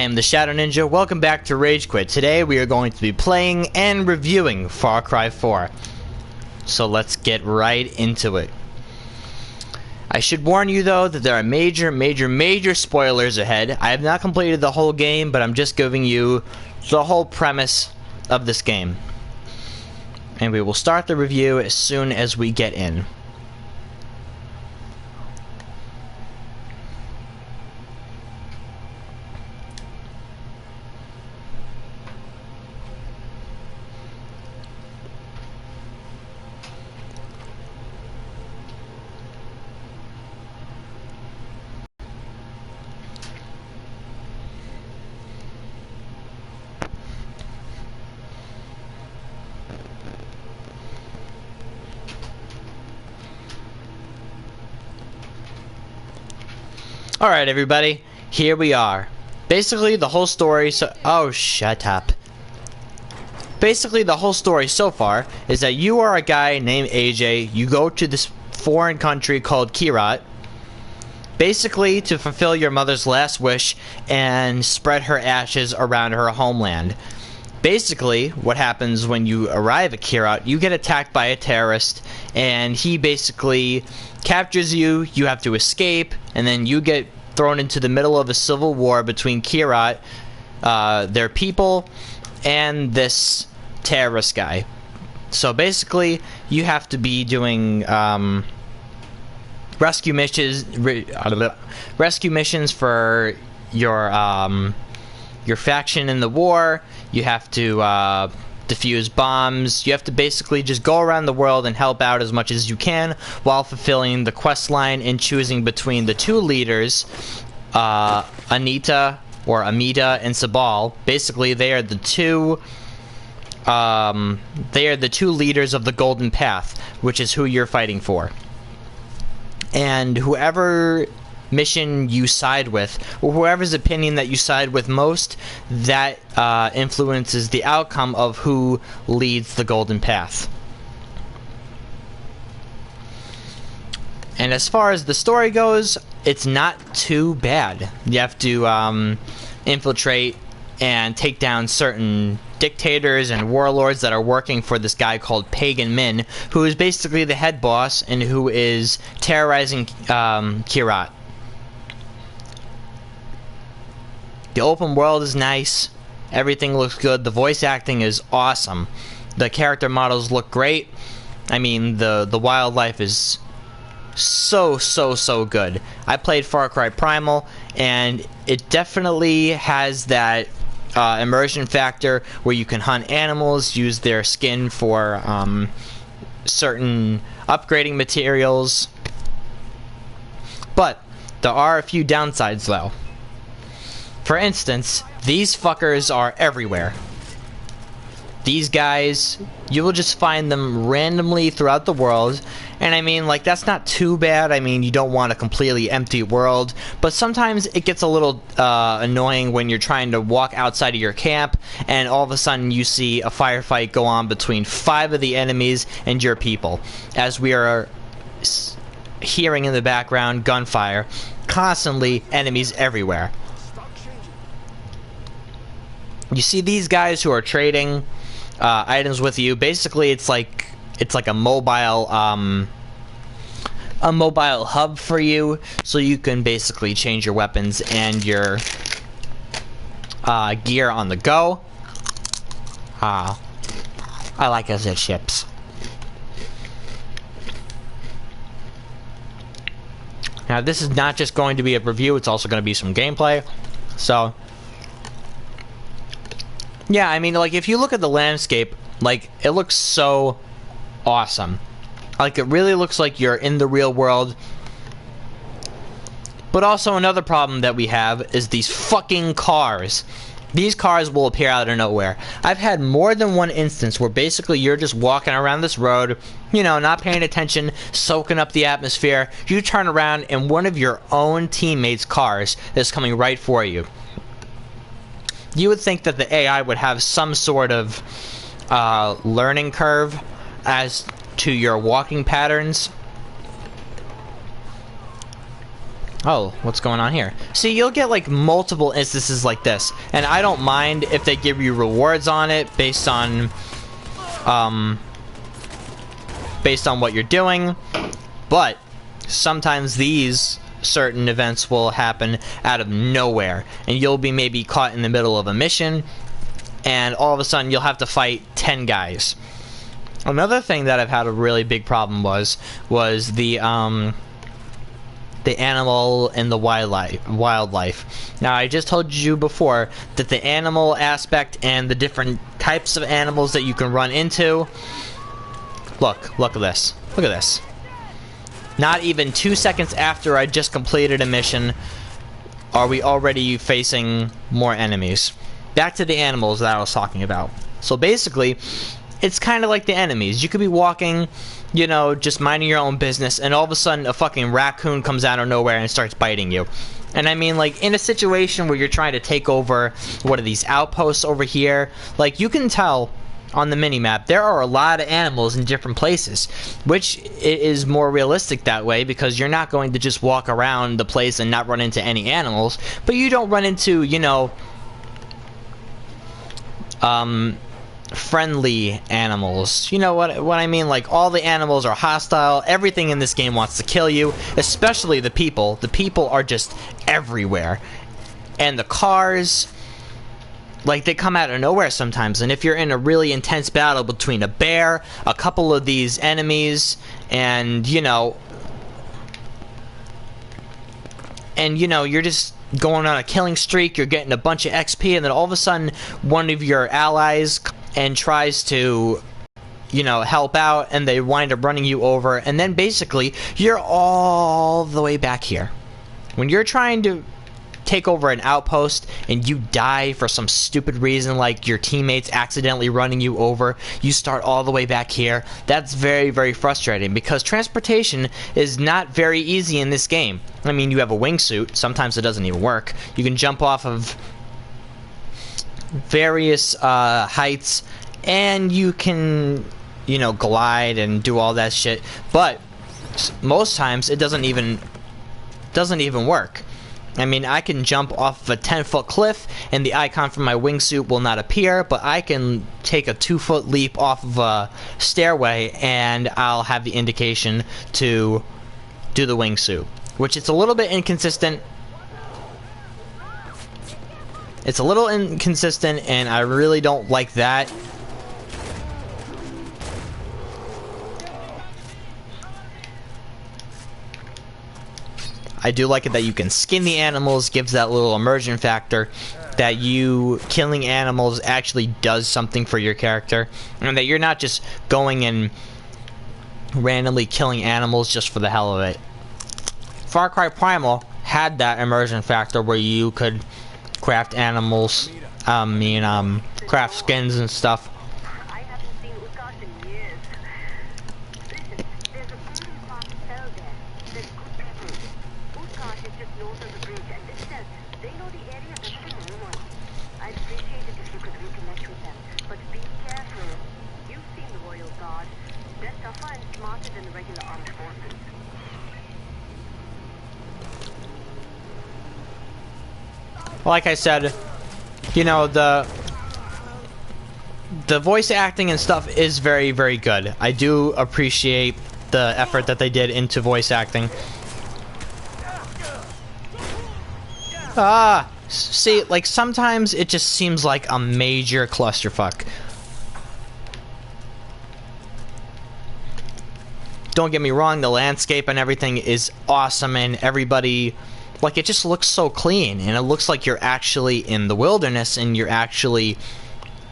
am the Shadow Ninja. Welcome back to Rage Quit. Today we are going to be playing and reviewing Far Cry 4. So let's get right into it. I should warn you though that there are major spoilers ahead. I have not completed the whole game, but I'm just giving you the whole premise of this game. And we will start the review as soon as we get in. Alright everybody, here we are. Basically the whole story oh, shut up. Basically the whole story so far is that you are a guy named AJ. You go to this foreign country called Kirat, basically to fulfill your mother's last wish and spread her ashes around her homeland. Basically, what happens when you arrive at Kirat, you get attacked by a terrorist, and he basically captures you, you have to escape, and then you get thrown into the middle of a civil war between Kirat, their people, and this terrorist guy. So basically, you have to be doing rescue missions for your faction in the war. You have to defuse bombs. You have to basically just go around the world and help out as much as you can while fulfilling the quest line and choosing between the two leaders, Amita and Sabal. Basically, they are the two leaders of the Golden Path, which is who you're fighting for. And whoever mission you side with, or whoever's opinion that you side with most, that influences the outcome of who leads the Golden Path. And as far as the story goes, it's not too bad. You have to infiltrate and take down certain dictators and warlords that are working for this guy called Pagan Min, who is basically the head boss and who is terrorizing Kirat. The open world is nice. Everything looks good. The voice acting is awesome. The character models look great. I mean, the wildlife is so good. I played Far Cry Primal, and it definitely has that immersion factor where you can hunt animals, use their skin for certain upgrading materials. But there are a few downsides though. For instance, these fuckers are everywhere. These guys, you will just find them randomly throughout the world. And I mean, like, that's not too bad. I mean, you don't want a completely empty world. But sometimes it gets a little annoying when you're trying to walk outside of your camp and all of a sudden you see a firefight go on between 5 of the enemies and your people. As we are hearing in the background gunfire, constantly enemies everywhere. You see these guys who are trading items with you. Basically, it's like a mobile hub for you, so you can basically change your weapons and your gear on the go. I like as it ships. Now, this is not just going to be a review; it's also going to be some gameplay. So, yeah, I mean, like, if you look at the landscape, like, it looks so awesome. Like, it really looks like you're in the real world. But also another problem that we have is these fucking cars. These cars will appear out of nowhere. I've had more than one instance where basically you're just walking around this road, you know, not paying attention, soaking up the atmosphere. You turn around and one of your own teammates' cars is coming right for you. You would think that the AI would have some sort of learning curve as to your walking patterns. Oh, what's going on here? See, you'll get like multiple instances like this, and I don't mind if they give you rewards on it based on what you're doing, but sometimes these certain events will happen out of nowhere, and you'll be maybe caught in the middle of a mission, and all of a sudden you'll have to fight 10 guys. Another thing that I've had a really big problem was the animal and the wildlife. Now, I just told you before that the animal aspect and the different types of animals that you can run into. Look at this. Look at this. Not even 2 seconds after I just completed a mission, are we already facing more enemies. Back to the animals that I was talking about. So basically, it's kind of like the enemies. You could be walking, you know, just minding your own business, and all of a sudden a fucking raccoon comes out of nowhere and starts biting you. And I mean, like, in a situation where you're trying to take over one of these outposts over here, like, you can tell on the minimap there are a lot of animals in different places, which is more realistic that way, because you're not going to just walk around the place and not run into any animals, but you don't run into, you know, friendly animals. You know what I mean? Like, all the animals are hostile. Everything in this game wants to kill you, especially the people. The people are just everywhere. And the cars, like, they come out of nowhere sometimes. And if you're in a really intense battle between a bear, a couple of these enemies, and you know, you're just going on a killing streak, you're getting a bunch of XP, and then all of a sudden one of your allies and tries to, you know, help out, and they wind up running you over, and then basically you're all the way back here. When you're trying to take over an outpost and you die for some stupid reason, like your teammates accidentally running you over, you start all the way back here. That's very, very frustrating, because transportation is not very easy in this game. I mean, you have a wingsuit. Sometimes it doesn't even work. You can jump off of various heights, and you can, you know, glide and do all that shit, but most times it doesn't even work. I mean, I can jump off of a 10-foot cliff and the icon for my wingsuit will not appear, but I can take a 2-foot leap off of a stairway and I'll have the indication to do the wingsuit, which it's a little bit inconsistent. It's a little inconsistent, and I really don't like that. I do like it that you can skin the animals, gives that little immersion factor, that you killing animals actually does something for your character, and that you're not just going and randomly killing animals just for the hell of it. Far Cry Primal had that immersion factor where you could craft animals, craft skins and stuff. I haven't seen Utkarsh in years. Listen, there's a golden path cell there. There's good people. Utkarsh is just north of the bridge, and this says they know the area better than anyone. I'd appreciate it if you could reconnect with them, but be careful. You've seen the Royal Guard. They're tougher and smarter than the regular armed forces. Like I said, you know, the voice acting and stuff is very, very good. I do appreciate the effort that they did into voice acting. See, like, sometimes it just seems like a major clusterfuck. Don't get me wrong, the landscape and everything is awesome, and everybody, like, it just looks so clean, and it looks like you're actually in the wilderness and you're actually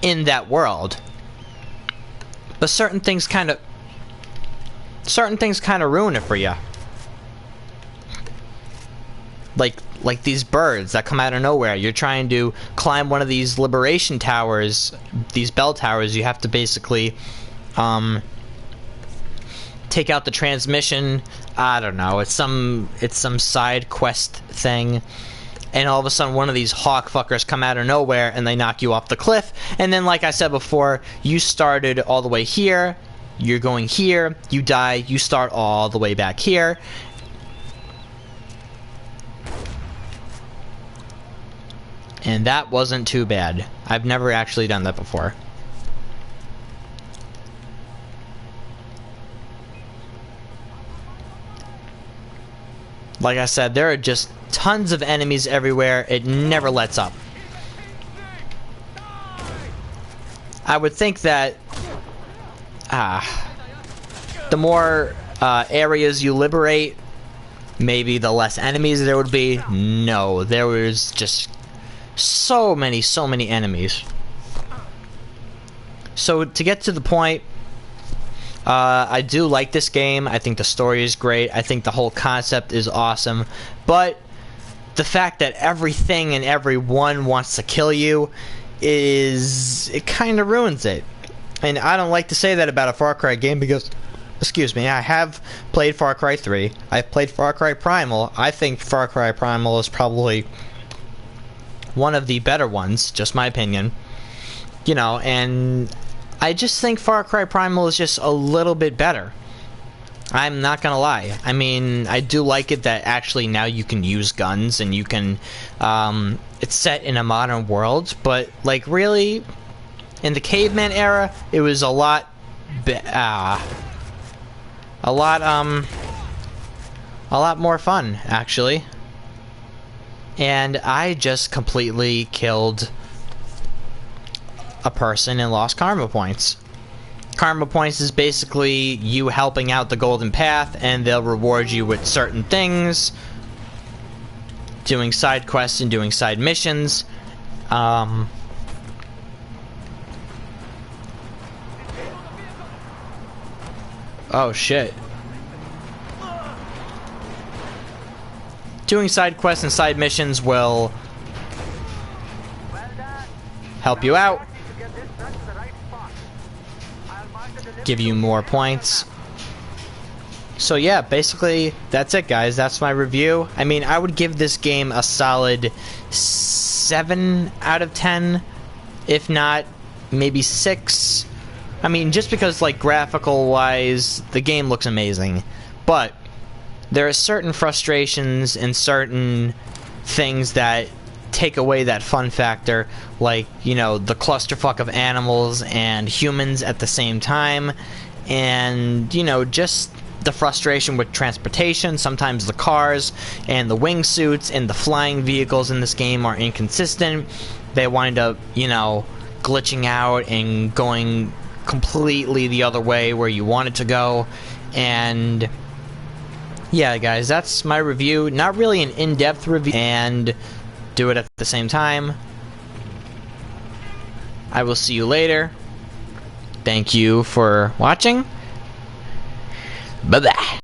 in that world. But certain things kind of ruin it for you. Like these birds that come out of nowhere. You're trying to climb one of these liberation towers, these bell towers. You have to basically take out the transmission. I don't know, it's some side quest thing, and all of a sudden one of these hawk fuckers come out of nowhere and they knock you off the cliff, and then, like I said before, you started all the way here, you're going here, you die, you start all the way back here, And that wasn't too bad. I've never actually done that before. Like I said, there are just tons of enemies everywhere. It never lets up. I would think that the more areas you liberate, maybe the less enemies there would be. No, there was just so many enemies. So to get to the point, I do like this game. I think the story is great. I think the whole concept is awesome. But the fact that everything and everyone wants to kill you it kind of ruins it. And I don't like to say that about a Far Cry game because, excuse me, I have played Far Cry 3. I've played Far Cry Primal. I think Far Cry Primal is probably one of the better ones, just my opinion. You know, and I just think Far Cry Primal is just a little bit better. I'm not gonna lie. I mean, I do like it that actually now you can use guns and you can, it's set in a modern world, but like really, in the caveman era, it was a lot more fun, actually. And I just completely killed a person and lost karma points. Karma points is basically you helping out the Golden Path, and they'll reward you with certain things, doing side quests and doing side missions. Oh shit. Doing side quests and side missions will help you out, give you more points. So yeah, basically that's it, guys. That's my review. I mean, I would give this game a solid 7 out of 10, if not maybe 6. I mean, just because like graphical wise the game looks amazing, but there are certain frustrations and certain things that take away that fun factor, like, you know, the clusterfuck of animals and humans at the same time, and, you know, just the frustration with transportation. Sometimes the cars and the wingsuits and the flying vehicles in this game are inconsistent. They wind up, you know, glitching out and going completely the other way where you want it to go. And yeah, guys, that's my review. Not really an in-depth review, and do it at the same time. I will see you later. Thank you for watching. Bye-bye.